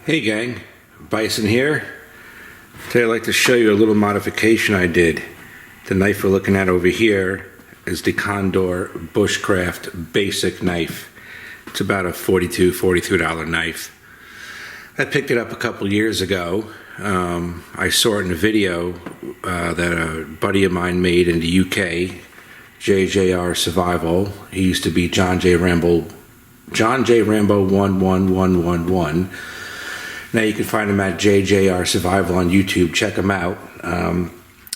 Hey gang, Bison here. Today I'd like to show you a little modification I did. The knife we're looking at over here is the Condor Bushcraft basic knife. It's about a $42 knife. I picked it up a couple years ago. I saw it in a video that a buddy of mine made in the UK, JJR Survival. He used to be John J. Rambo 11111. Now you can find him at JJR Survival on YouTube. Check him out.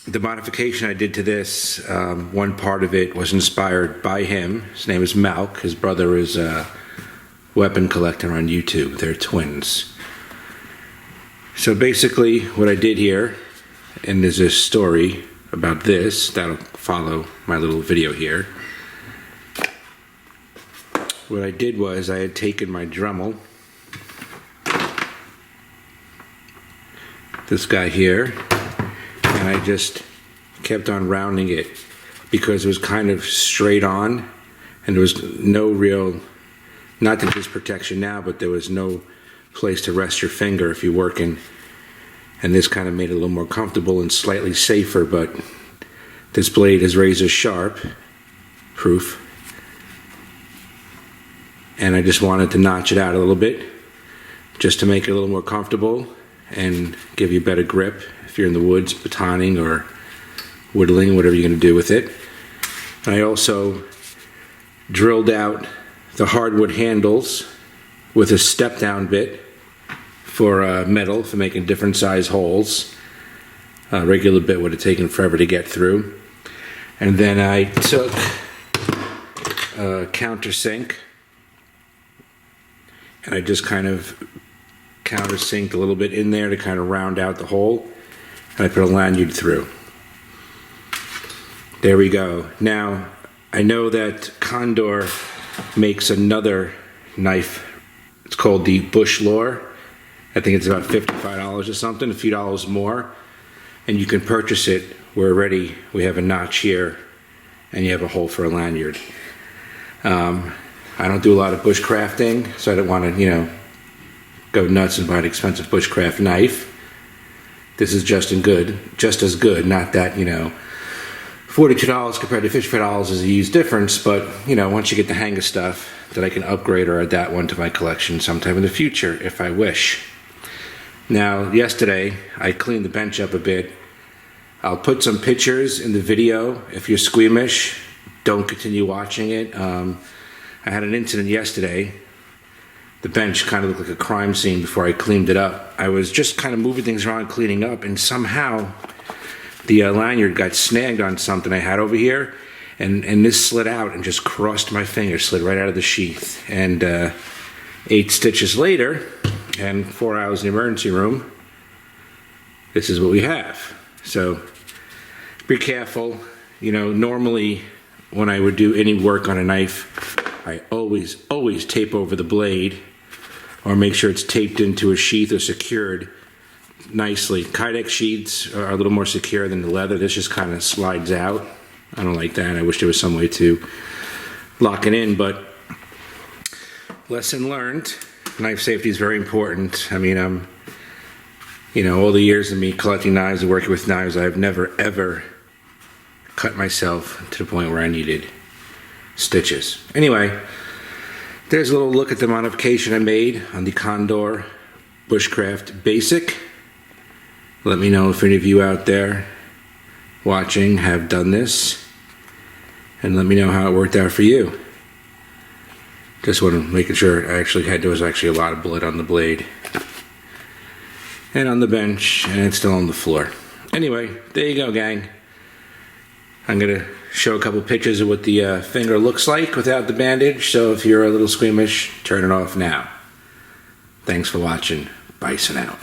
The modification I did to this, one part of it was inspired by him. His name is Malk. His brother is a weapon collector on YouTube. They're twins. So basically what I did here, and there's a story about this that'll follow my little video here. What I did was I had taken my Dremel, this guy here, and I just kept on rounding it because it was kind of straight on and there was no real, not that there's protection now, but there was no place to rest your finger if you're working, and this kind of made it a little more comfortable and slightly safer. But this blade is razor sharp proof, and I just wanted to notch it out a little bit just to make it a little more comfortable and give you better grip if you're in the woods batoning or whittling, whatever you're going to do with it. And I also drilled out the hardwood handles with a step down bit for metal for making different size holes. A regular bit would have taken forever to get through. And then I took a countersink and I just kind of countersinked a little bit in there to kind of round out the hole, and I put a lanyard through. There we go. Now I know that Condor makes another knife. It's called the Bush Lore. I think it's about $55 or something, a few dollars more, and you can purchase it. We're ready. We have a notch here and you have a hole for a lanyard. I don't do a lot of bushcrafting, so I don't want to, go nuts and buy an expensive bushcraft knife. This is just as good. Not that, $42 compared to $55 is a huge difference, but, once you get the hang of stuff, that I can upgrade or add that one to my collection sometime in the future if I wish. Now, yesterday, I cleaned the bench up a bit. I'll put some pictures in the video. If you're squeamish, don't continue watching it. I had an incident yesterday. The bench kind of looked like a crime scene before I cleaned it up. I was just kind of moving things around, cleaning up, and somehow the lanyard got snagged on something I had over here, and this slid out and just crossed my finger, slid right out of the sheath. And 8 stitches later, and 4 hours in the emergency room, this is what we have. So be careful. Normally when I would do any work on a knife, I always tape over the blade or make sure it's taped into a sheath or secured nicely. Kydex sheaths are a little more secure than the leather. This just kind of slides out. I don't like that. I wish there was some way to lock it in, but lesson learned. Knife safety is very important. I mean, all the years of me collecting knives and working with knives, I've never ever cut myself to the point where I needed stitches. Anyway, there's a little look at the modification I made on the Condor Bushcraft Basic. Let me know if any of you out there watching have done this, and let me know how it worked out for you. Just want to make sure there was actually a lot of blood on the blade and on the bench, and it's still on the floor. Anyway, there you go, gang. I'm gonna show a couple pictures of what the finger looks like without the bandage, so if you're a little squeamish, turn it off now. Thanks for watching. Bison out.